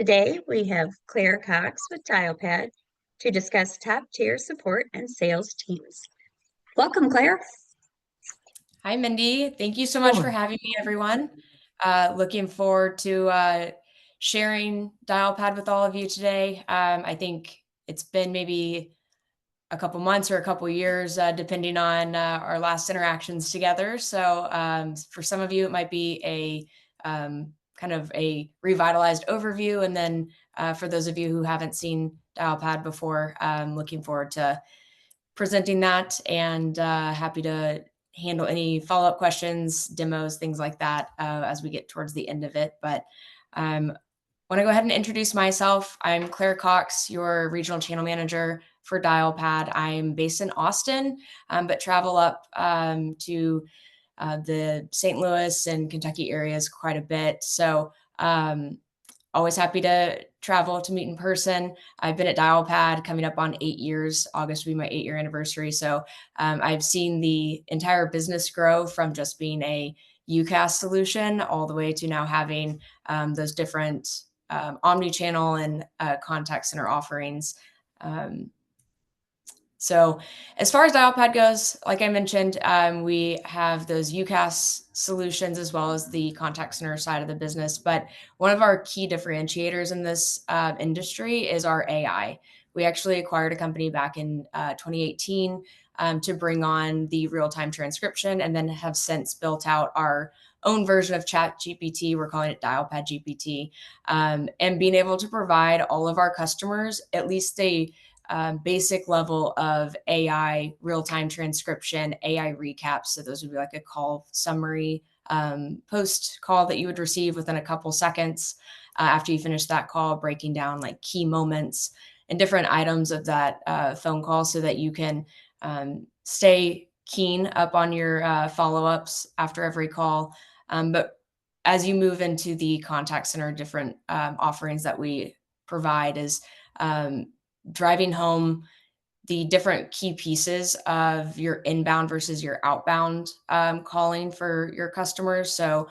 Today, we have Claire Cox with Dialpad to discuss top-tier support and sales teams. Welcome, Claire. Hi, Mindy. Thank you so much for Oh, having me, everyone. Looking forward to sharing Dialpad with all of you today. I think it's been maybe a couple months or a couple years, depending on our last interactions together. So for some of you, it might be a kind of a revitalized overview. And then for those of you who haven't seen Dialpad before, looking forward to presenting that and happy to handle any follow-up questions, demos, things like that as we get towards the end of it. But want to go ahead and introduce myself. I'm Claire Cox, your regional channel manager for Dialpad. I'm based in Austin, but travel up to the St. Louis and Kentucky areas quite a bit. So always happy to travel to meet in person. I've been at Dialpad coming up on 8 years. August will be my 8-year anniversary. So I've seen the entire business grow from just being a UCaaS solution all the way to now having those different omni-channel and contact center offerings. So as far as Dialpad goes, like I mentioned, we have those UCaaS solutions as well as the contact center side of the business. But one of our key differentiators in this industry is our AI. We actually acquired a company back in 2018 to bring on the real-time transcription, and then have since built out our own version of Chat GPT. We're calling it Dialpad GPT, and being able to provide all of our customers at least a basic level of AI real-time transcription, AI recaps. So those would be like a call summary, post call that you would receive within a couple seconds after you finish that call, breaking down like key moments and different items of that phone call so that you can stay keen up on your follow-ups after every call. But as you move into the contact center, different offerings that we provide is driving home the different key pieces of your inbound versus your outbound calling for your customers. So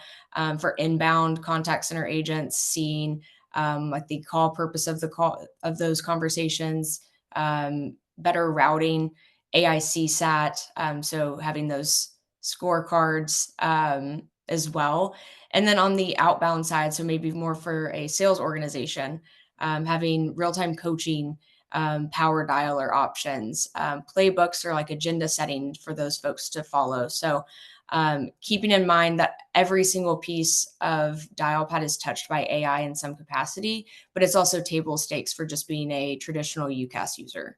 for inbound contact center agents, seeing like the call purpose of the call of those conversations, better routing, AIC sat. So having those scorecards as well. And then on the outbound side, so maybe more for a sales organization, having real-time coaching, power dialer options, playbooks or like agenda setting for those folks to follow. So keeping in mind that every single piece of Dialpad is touched by AI in some capacity, but it's also table stakes for just being a traditional UCaaS user.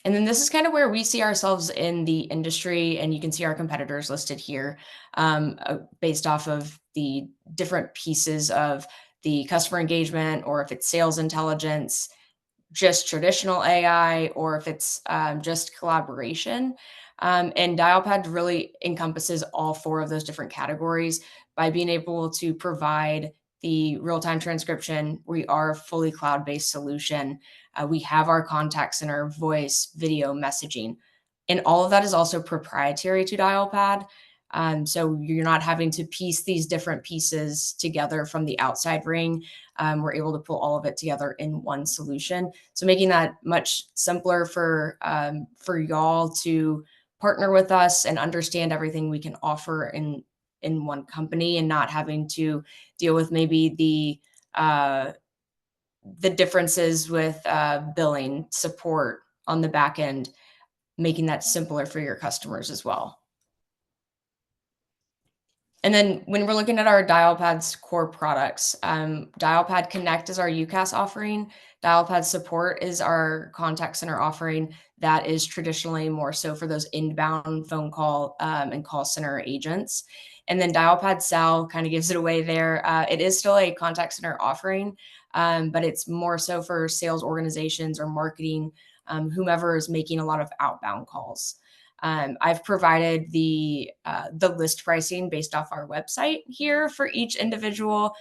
And then this is kind of where we see ourselves in the industry, and you can see our competitors listed here based off of the different pieces of the customer engagement, or if it's sales intelligence, just traditional AI, or if it's just collaboration. And Dialpad really encompasses all four of those different categories by being able to provide the real-time transcription. We are a fully cloud-based solution. We have our contact center, voice, video, messaging, and all of that is also proprietary to Dialpad. So you're not having to piece these different pieces together from the outside ring. We're able to pull all of it together in one solution. So making that much simpler for y'all to partner with us and understand everything we can offer in one company, and not having to deal with maybe the differences with billing support on the back end, making that simpler for your customers as well. And then when we're looking at our Dialpad's core products, Dialpad Connect is our UCaaS offering. Dialpad Support is our contact center offering that is traditionally more so for those inbound phone call and call center agents. And then Dialpad Sell kind of gives it away there. It is still a contact center offering, but it's more so for sales organizations or marketing, whomever is making a lot of outbound calls. I've provided the list pricing based off our website here for each individual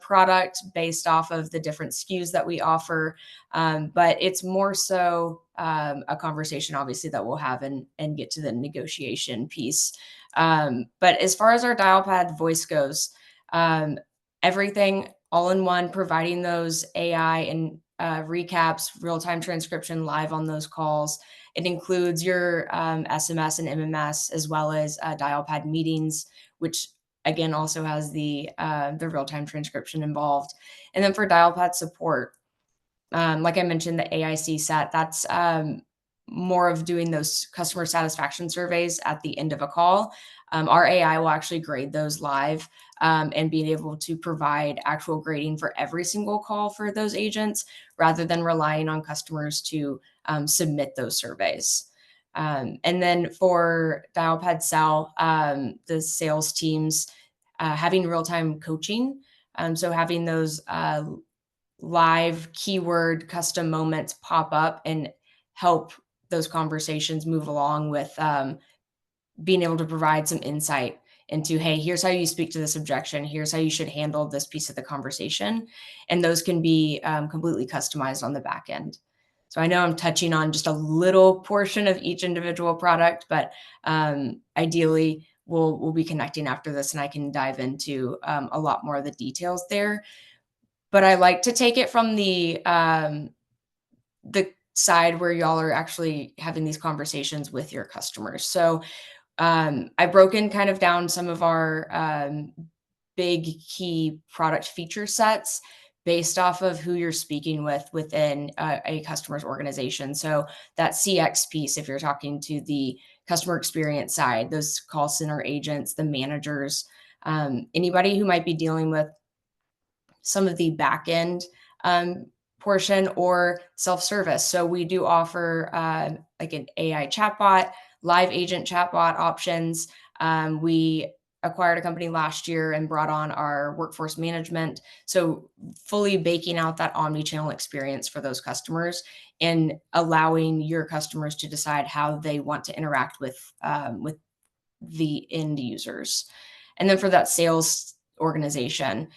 product based off of the different SKUs that we offer. But it's more so a conversation, obviously, that we'll have and get to the negotiation piece. But as far as our Dialpad voice goes, everything all in one, providing those AI and recaps, real-time transcription live on those calls. It includes your SMS and MMS, as well as Dialpad meetings, which again also has the real-time transcription involved. And then for Dialpad support, like I mentioned, the AIC set, that's more of doing those customer satisfaction surveys at the end of a call. Our AI will actually grade those live, and being able to provide actual grading for every single call for those agents rather than relying on customers to submit those surveys. And then for Dialpad Sell, the sales teams having real-time coaching. So having those live keyword custom moments pop up and help those conversations move along with being able to provide some insight into, hey, here's how you speak to this objection. Here's how you should handle this piece of the conversation. And those can be completely customized on the back end. So I know I'm touching on just a little portion of each individual product, but ideally we'll be connecting after this and I can dive into a lot more of the details there. But I like to take it from the side where y'all are actually having these conversations with your customers. So I've broken kind of down some of our big key product feature sets based off of who you're speaking with within a customer's organization. So that CX piece, if you're talking to the customer experience side, those call center agents, the managers, anybody who might be dealing with some of the back end portion or self-service. So we do offer like an AI chatbot, live agent chatbot options. We acquired a company last year and brought on our workforce management. So fully baking out that omni-channel experience for those customers and allowing your customers to decide how they want to interact with the end users. And then for that sales organization,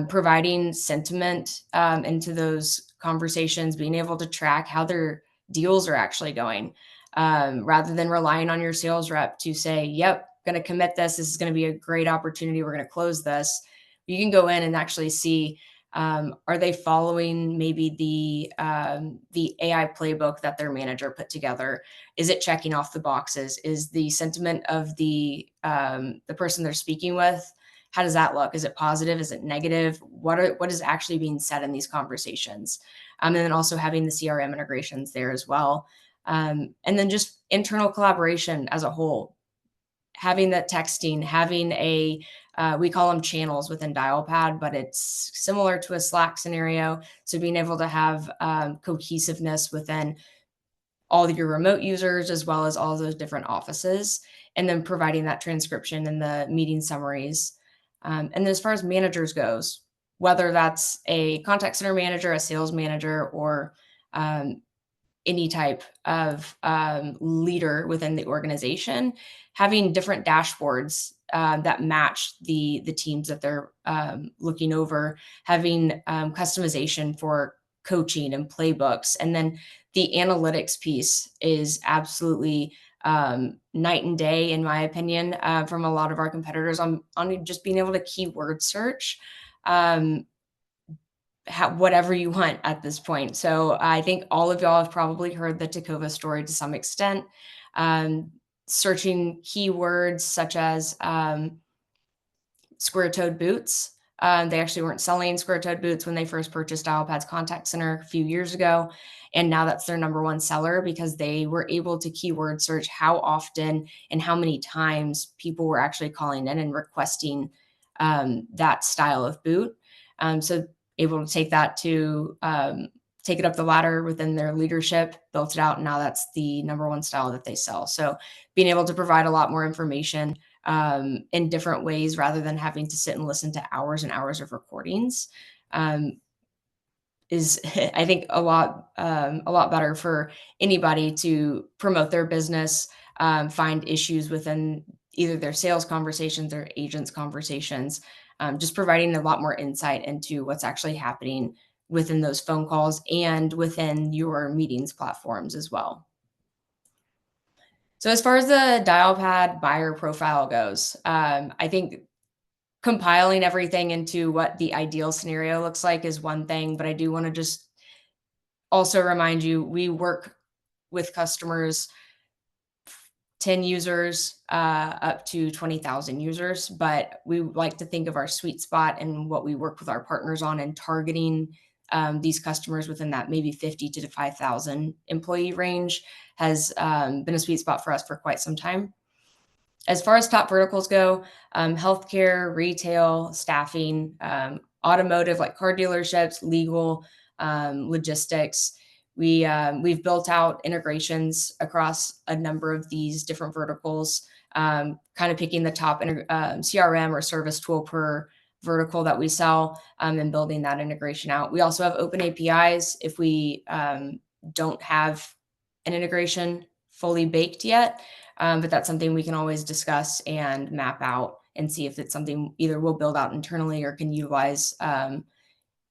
providing sentiment into those conversations, being able to track how their deals are actually going, rather than relying on your sales rep to say, yep, going to commit this. This is going to be a great opportunity. We're going to close this. You can go in and actually see, are they following maybe the AI playbook that their manager put together? Is it checking off the boxes? Is the sentiment of the person they're speaking with, how does that look? Is it positive? Is it negative? What is actually being said in these conversations? And then also having the CRM integrations there as well. And then just internal collaboration as a whole, having that texting, having we call them channels within Dialpad, but it's similar to a Slack scenario. So being able to have cohesiveness within all of your remote users, as well as all those different offices, and then providing that transcription and the meeting summaries. And then as far as managers goes, whether that's a contact center manager, a sales manager, or any type of leader within the organization, having different dashboards that match the teams that they're looking over, having customization for coaching and playbooks. And then the analytics piece is absolutely night and day, in my opinion, from a lot of our competitors on just being able to keyword search. Whatever you want at this point. So I think all of y'all have probably heard the Tacova story to some extent. Searching keywords such as square-toed boots. They actually weren't selling square-toed boots when they first purchased Dialpad's contact center a few years ago. And now that's their number one seller because they were able to keyword search how often and how many times people were actually calling in and requesting that style of boot. So able to take that to take it up the ladder within their leadership, built it out, and now that's the number one style that they sell. So being able to provide a lot more information in different ways rather than having to sit and listen to hours and hours of recordings is, I think, a lot better for anybody to promote their business, find issues within either their sales conversations or agents conversations, just providing a lot more insight into what's actually happening within those phone calls and within your meetings platforms as well. So as far as the Dialpad buyer profile goes, I think compiling everything into what the ideal scenario looks like is one thing, but I do want to just also remind you, we work with customers 10 users up to 20,000 users, but we like to think of our sweet spot and what we work with our partners on and targeting these customers within that maybe 50 to 5,000 employee range has been a sweet spot for us for quite some time. As far as top verticals go, healthcare, retail, staffing, automotive like car dealerships, legal, logistics. We've built out integrations across a number of these different verticals, kind of picking the top CRM or service tool per vertical that we sell, and building that integration out. We also have open APIs if we don't have an integration fully baked yet. But that's something we can always discuss and map out and see if it's something either we'll build out internally or can utilize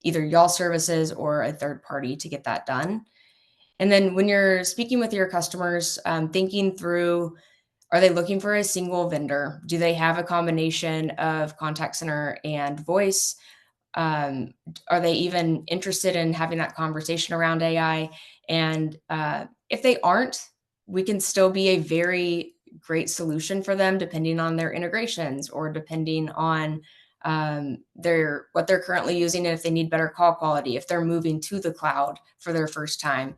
either y'all services or a third party to get that done. And then when you're speaking with your customers, thinking through, are they looking for a single vendor? Do they have a combination of contact center and voice? Are they even interested in having that conversation around AI? And if they aren't, we can still be a very great solution for them, depending on their integrations or depending on what they're currently using, and if they need better call quality, if they're moving to the cloud for their first time.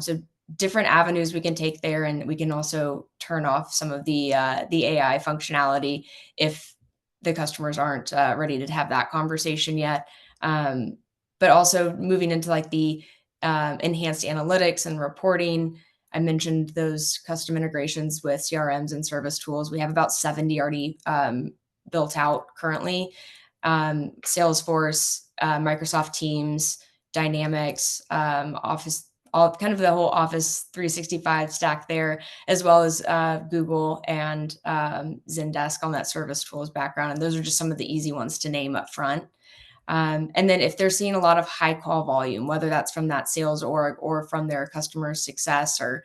So different avenues we can take there, and we can also turn off some of the AI functionality if the customers aren't ready to have that conversation yet. But also moving into like the enhanced analytics and reporting. I mentioned those custom integrations with CRMs and service tools. We have about 70 already built out currently. Salesforce, Microsoft Teams, Dynamics, Office, all kind of the whole Office 365 stack there, as well as Google and Zendesk on that service tools background. And those are just some of the easy ones to name up front. And then if they're seeing a lot of high call volume, whether that's from that sales org or from their customer success or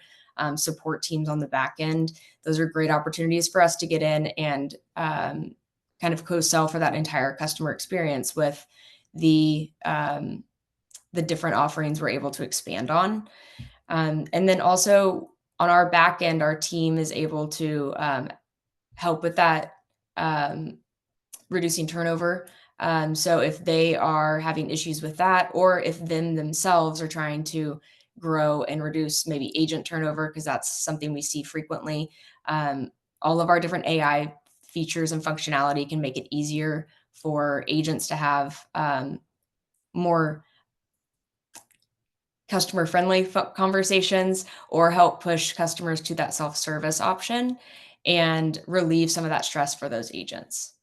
support teams on the back end, those are great opportunities for us to get in and kind of co-sell for that entire customer experience with the different offerings we're able to expand on. And then also on our back end, our team is able to help with that reducing turnover. So if they are having issues with that, or if them themselves are trying to grow and reduce maybe agent turnover, because that's something we see frequently, all of our different AI features and functionality can make it easier for agents to have more customer-friendly conversations or help push customers to that self-service option and relieve some of that stress for those agents.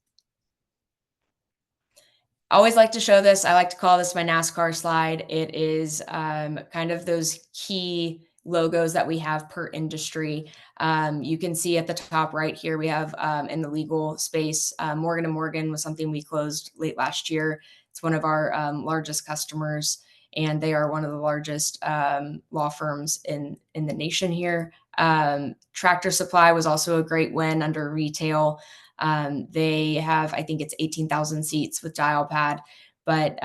I always like to show this. I like to call this my NASCAR slide. It is kind of those key logos that we have per industry. You can see at the top right here, we have in the legal space, Morgan & Morgan was something we closed late last year. It's one of our largest customers, and they are one of the largest law firms in the nation here. Tractor Supply was also a great win under retail. They have, I think it's 18,000 seats with Dialpad, but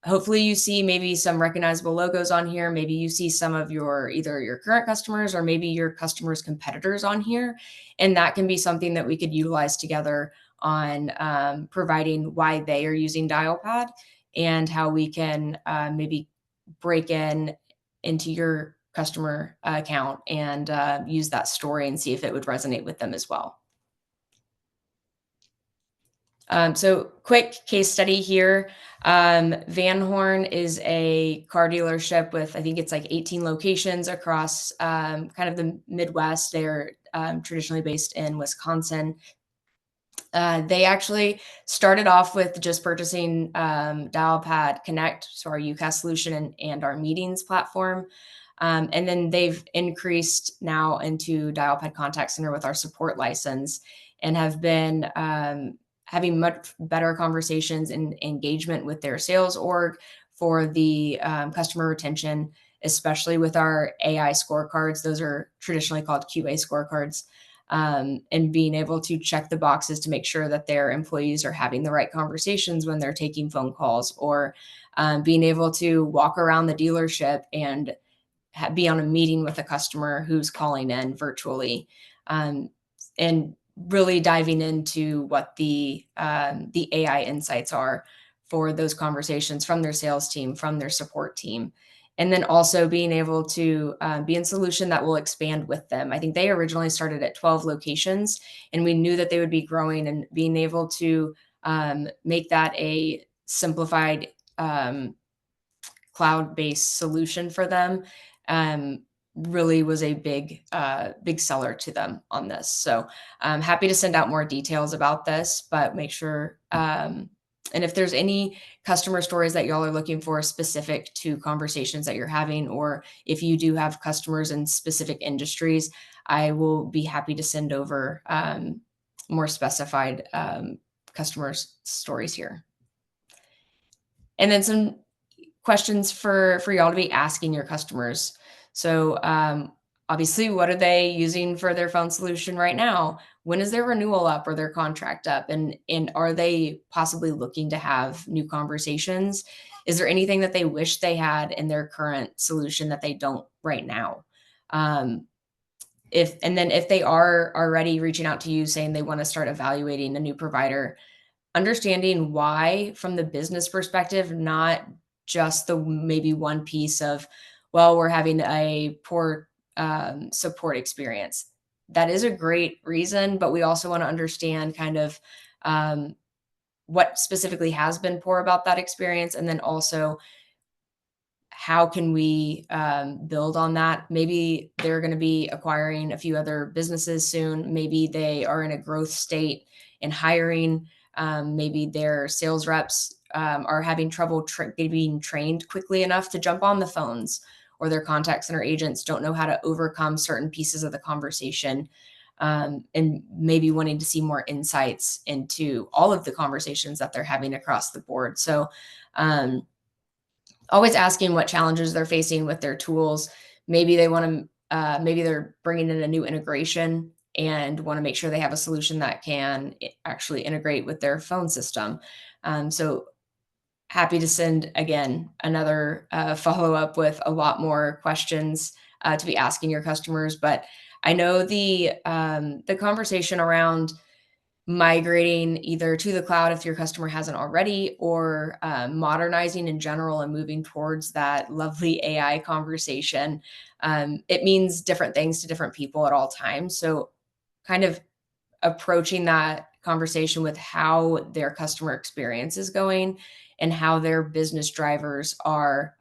hopefully you see maybe some recognizable logos on here. Maybe you see some of either your current customers or maybe your customers' competitors on here. And that can be something that we could utilize together on providing why they are using Dialpad and how we can maybe break into your customer account and use that story and see if it would resonate with them as well. So quick case study here. Van Horn is a car dealership with, I think it's like 18 locations across kind of the Midwest. They're traditionally based in Wisconsin. They actually started off with just purchasing Dialpad Connect, so our UCaaS solution and our meetings platform. And then they've increased now into Dialpad Contact Center with our support license and have been having much better conversations and engagement with their sales org for the customer retention, especially with our AI scorecards. Those are traditionally called QA scorecards. and being able to check the boxes to make sure that their employees are having the right conversations when they're taking phone calls, or being able to walk around the dealership and be on a meeting with a customer who's calling in virtually, um, and really diving into what the AI insights are for those conversations from their sales team, from their support team. And then also being able to be in solution that will expand with them. I think they originally started at 12 locations, and we knew that they would be growing, and being able to make that a simplified cloud-based solution for them um, really was a big seller to them on this. So I'm happy to send out more details about this, but make sure and if there's any customer stories that y'all are looking for specific to conversations that you're having, or if you do have customers in specific industries, I will be happy to send over more specified customers stories here. And then some questions for y'all to be asking your customers. So obviously, what are they using for their phone solution right now? When is their renewal up or their contract up? And are they possibly looking to have new conversations? Is there anything that they wish they had in their current solution that they don't right now? If they are already reaching out to you saying they want to start evaluating a new provider, understanding why from the business perspective, not just the maybe one piece of, well, we're having a poor support experience. That is a great reason, but we also want to understand kind of um, what specifically has been poor about that experience, and then also how can we build on that? Maybe they're going to be acquiring a few other businesses soon. Maybe they are in a growth state and hiring. Maybe their sales reps are having trouble being trained quickly enough to jump on the phones, or their contact center agents don't know how to overcome certain pieces of the conversation, and maybe wanting to see more insights into all of the conversations that they're having across the board. So, always asking what challenges they're facing with their tools. Maybe they want to, maybe they're bringing in a new integration and want to make sure they have a solution that can actually integrate with their phone system. So happy to send again another follow up with a lot more questions to be asking your customers. But I know the conversation around migrating either to the cloud if your customer hasn't already, or modernizing in general and moving towards that lovely AI conversation. It means different things to different people at all times. So, kind of approaching that conversation with how their customer experience is going and how their business drivers are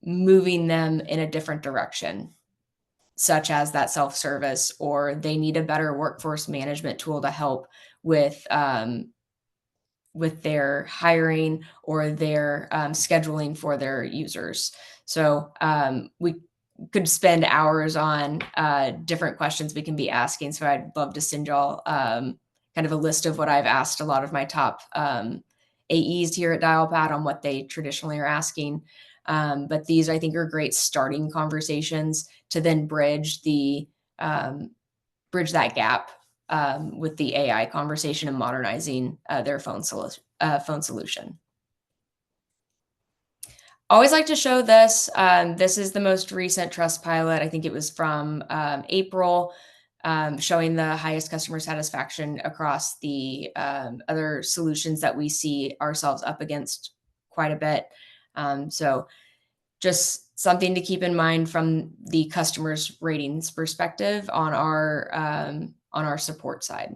moving them in a different direction, such as that self-service, or they need a better workforce management tool to help with their hiring or their scheduling for their users. So we could spend hours on different questions we can be asking. So I'd love to send y'all kind of a list of what I've asked a lot of my top AEs here at Dialpad on what they traditionally are asking. But these, I think, are great starting conversations to then bridge that gap with the AI conversation and modernizing their phone solution. Always like to show this. This is the most recent Trust Pilot. I think it was from April, showing the highest customer satisfaction across the other solutions that we see ourselves up against quite a bit. So just something to keep in mind from the customer's ratings perspective on our support side.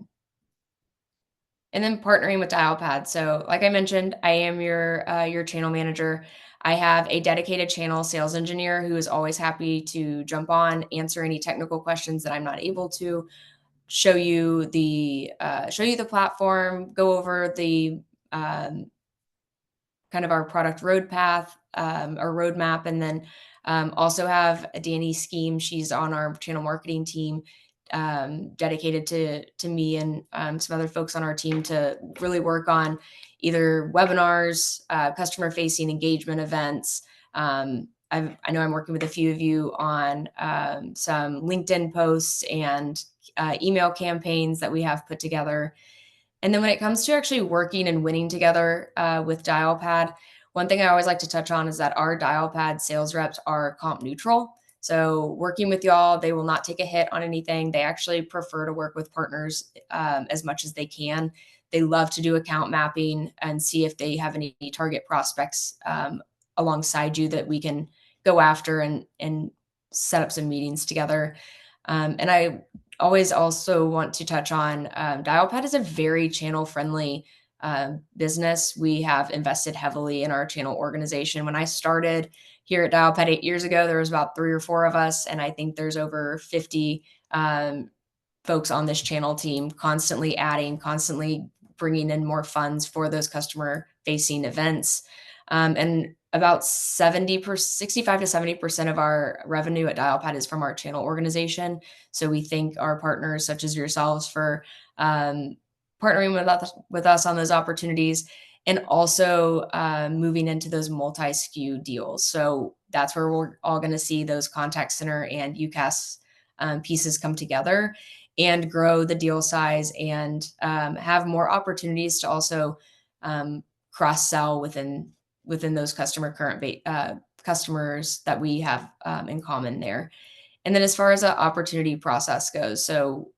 And then partnering with Dialpad. So, like I mentioned, I am your channel manager. I have a dedicated channel sales engineer who is always happy to jump on, answer any technical questions that I'm not able to, show you the platform, go over the kind of our product or roadmap, and then also have Danny Scheme. She's on our channel marketing team, dedicated to me and some other folks on our team to really work on either webinars, customer facing engagement events, I know I'm working with a few of you on some LinkedIn posts and email campaigns that we have put together. And then when it comes to actually working and winning together with Dialpad, one thing I always like to touch on is that our Dialpad sales reps are comp neutral. So working with y'all, they will not take a hit on anything. They actually prefer to work with partners as much as they can. They love to do account mapping and see if they have any target prospects alongside you that we can go after and set up some meetings together. And I always also want to touch on Dialpad is a very channel friendly business. We have invested heavily in our channel organization. When I started here at Dialpad 8 years ago, there was about 3 or 4 of us, and I think there's over 50 folks on this channel team, constantly adding, constantly bringing in more funds for those customer facing events. And about 65 to 70% of our revenue at Dialpad is from our channel organization. So we thank our partners such as yourselves for partnering with us on those opportunities, and also moving into those multi-SKU deals. So that's where we're all going to see those contact center and UCaaS pieces come together and grow the deal size, and have more opportunities to also cross sell within those customers that we have in common there. And then as far as the opportunity process goes, so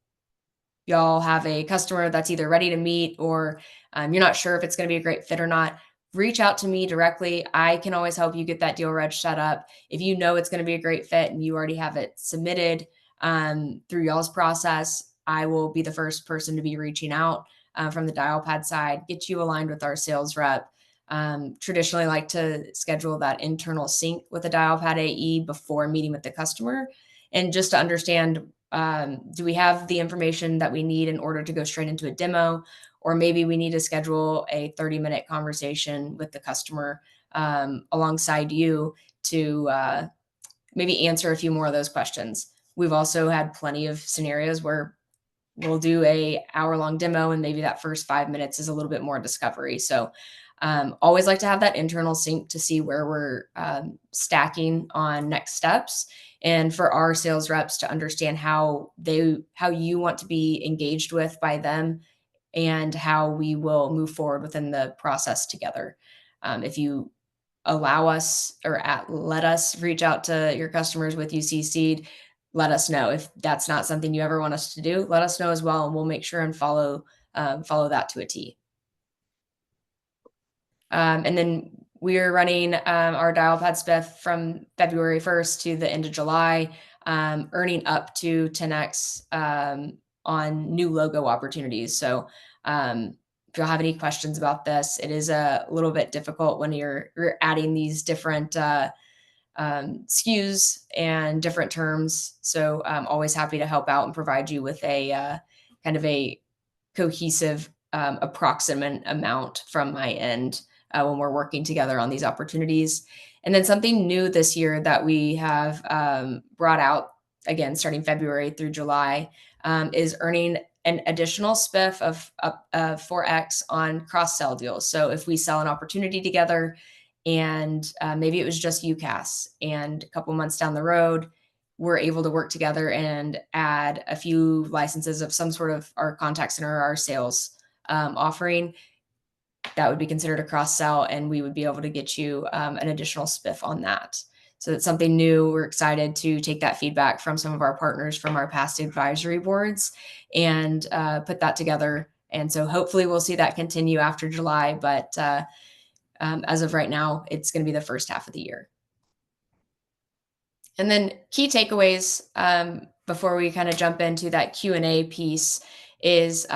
y'all have a customer that's either ready to meet, or you're not sure if it's going to be a great fit or not, reach out to me directly. I can always help you get that deal reg set up. If you know it's going to be a great fit and you already have it submitted through y'all's process, I will be the first person to be reaching out from the Dialpad side, get you aligned with our sales rep. Traditionally like to schedule that internal sync with the Dialpad AE before meeting with the customer, and just to understand, do we have the information that we need in order to go straight into a demo? Or maybe we need to schedule a 30-minute conversation with the customer alongside you to maybe answer a few more of those questions. We've also had plenty of scenarios where we'll do a hour-long demo, and maybe that first 5 minutes is a little bit more discovery. So always like to have that internal sync to see where we're stacking on next steps, and for our sales reps to understand how you want to be engaged with by them, and how we will move forward within the process together. If you allow us or let us reach out to your customers with UCC'd, let us know. If that's not something you ever want us to do, let us know as well, and we'll make sure and follow that to a T. And then we're running our Dialpad spiff from February 1st to the end of July, earning up to 10x on new logo opportunities. So if you'll have any questions about this, it is a little bit difficult when you're adding these different SKUs and different terms. So I'm always happy to help out and provide you with a kind of a cohesive approximate amount from my end when we're working together on these opportunities. And then something new this year that we have brought out, again, starting February through July, is earning an additional spiff of 4x on cross-sell deals. So if we sell an opportunity together, and maybe it was just UCaaS, and a couple months down the road, we're able to work together and add a few licenses of some sort of our contact center or our sales offering, that would be considered a cross sell, and we would be able to get you an additional spiff on that. So it's something new. We're excited to take that feedback from some of our partners from our past advisory boards and put that together. And so hopefully we'll see that continue after July, but as of right now, it's going to be the first half of the year. And then key takeaways before we kind of jump into that Q&A piece is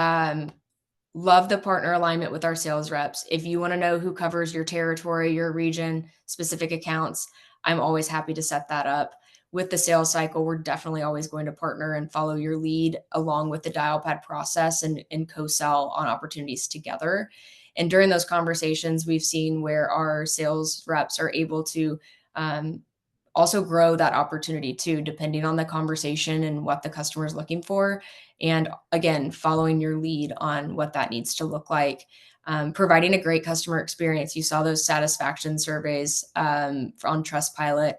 love the partner alignment with our sales reps. If you want to know who covers your territory, your region, specific accounts, I'm always happy to set that up. With the sales cycle, we're definitely always going to partner and follow your lead along with the Dialpad process and co-sell on opportunities together. And during those conversations, we've seen where our sales reps are able to also grow that opportunity too, depending on the conversation and what the customer is looking for. And again, following your lead on what that needs to look like. Providing a great customer experience. You saw those satisfaction surveys on Trustpilot.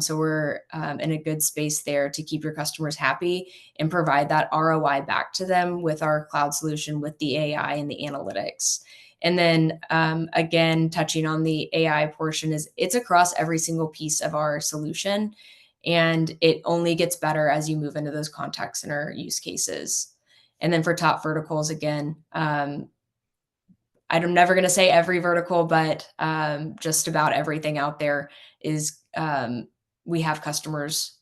So we're in a good space there to keep your customers happy and provide that ROI back to them with our cloud solution with the AI and the analytics. And then again, touching on the AI portion is it's across every single piece of our solution. And it only gets better as you move into those contact center use cases. And then for top verticals, again, I'm never going to say every vertical, but just about everything out there is we have customers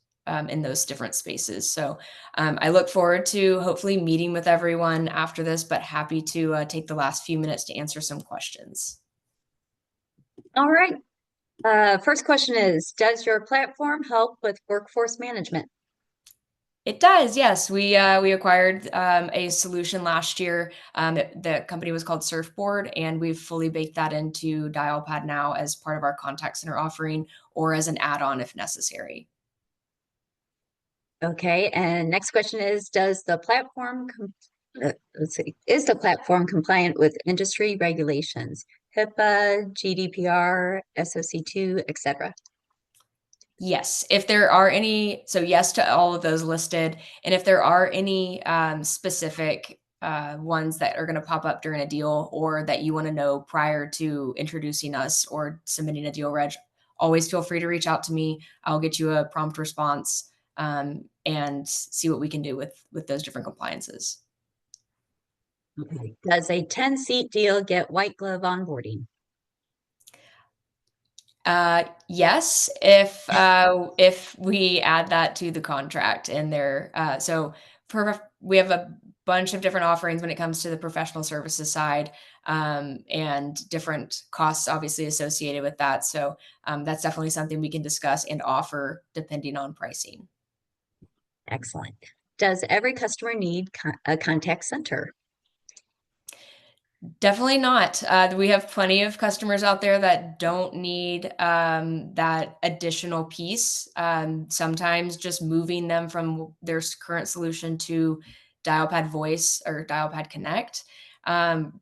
in those different spaces. So I look forward to hopefully meeting with everyone after this, but happy to take the last few minutes to answer some questions. All right. First question is, does your platform help with workforce management? It does, yes. We acquired a solution last year. The company was called Surfboard, and we've fully baked that into Dialpad now as part of our contact center offering or as an add-on if necessary. Okay, and next question is, does the platform is the platform compliant with industry regulations, HIPAA, GDPR, SOC2, etc.? Yes, if there are any, so yes to all of those listed. And if there are any specific ones that are going to pop up during a deal or that you want to know prior to introducing us or submitting a deal reg, always feel free to reach out to me. I'll get you a prompt response and see what we can do with those different compliances. Okay. Does a 10-seat deal get white glove onboarding? Yes, if we add that to the contract in there. We have a bunch of different offerings when it comes to the professional services side, and different costs obviously associated with that. So that's definitely something we can discuss and offer depending on pricing. Excellent. Does every customer need a contact center? Definitely not. We have plenty of customers out there that don't need that additional piece. Sometimes just moving them from their current solution to Dialpad Voice or Dialpad Connect on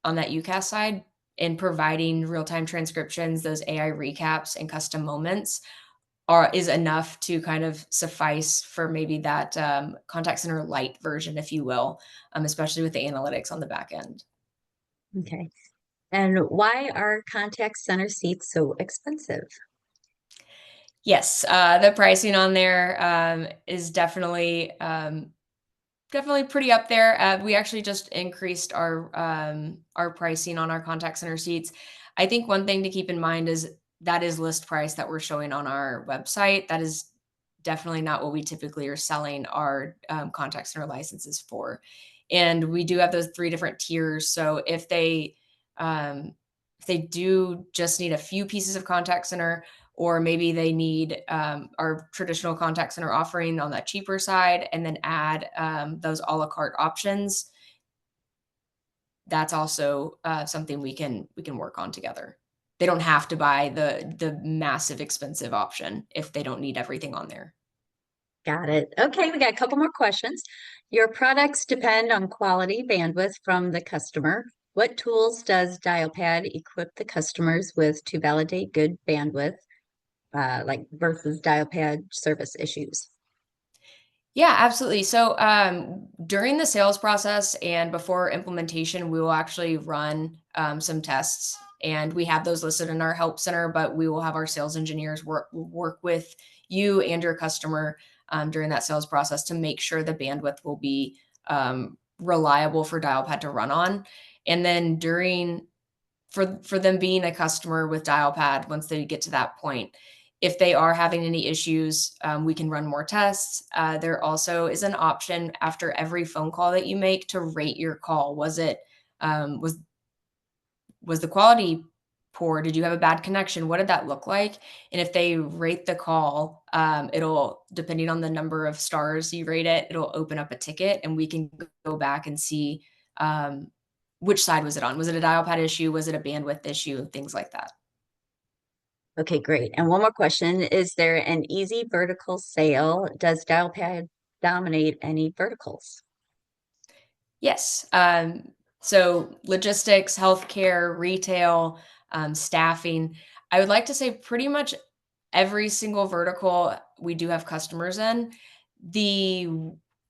that UCaaS side and providing real-time transcriptions, those AI recaps and custom moments is enough to kind of suffice for maybe that contact center light version, if you will, especially with the analytics on the back end. Okay. And why are contact center seats so expensive? Yes, the pricing on there is definitely pretty up there. We actually just increased our pricing on our contact center seats. I think one thing to keep in mind is that is list price that we're showing on our website. That is definitely not what we typically are selling our contact center licenses for. And we do have those 3 different tiers. So if they do just need a few pieces of contact center, or maybe they need our traditional contact center offering on that cheaper side, and then add those a la carte options. That's also something we can work on together. They don't have to buy the massive expensive option if they don't need everything on there. Got it. Okay, we got a couple more questions. Your products depend on quality bandwidth from the customer. What tools does Dialpad equip the customers with to validate good bandwidth, like versus Dialpad service issues? Yeah, absolutely. So during the sales process and before implementation, we will actually run some tests, and we have those listed in our help center. But we will have our sales engineers work with you and your customer during that sales process to make sure the bandwidth will be reliable for Dialpad to run on. And then for them being a customer with Dialpad, once they get to that point, if they are having any issues, we can run more tests. There also is an option after every phone call that you make to rate your call. Was the quality poor? Did you have a bad connection? What did that look like? And if they rate the call, it'll, depending on the number of stars you rate it, it'll open up a ticket, and we can go back and see which side was it on. Was it a Dialpad issue? Was it a bandwidth issue? Things like that. Okay, great. And one more question. Is there an easy vertical sale? Does Dialpad dominate any verticals? Yes. So logistics, healthcare, retail, staffing. I would like to say pretty much every single vertical we do have customers in. The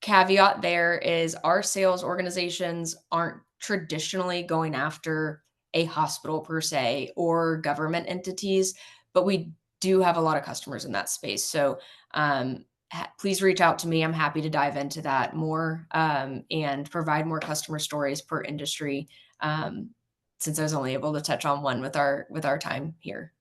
caveat there is our sales organizations aren't traditionally going after a hospital per se or government entities, but we do have a lot of customers in that space. So please reach out to me. I'm happy to dive into that more and provide more customer stories per industry. Um, since I was only able to touch on one with our time here.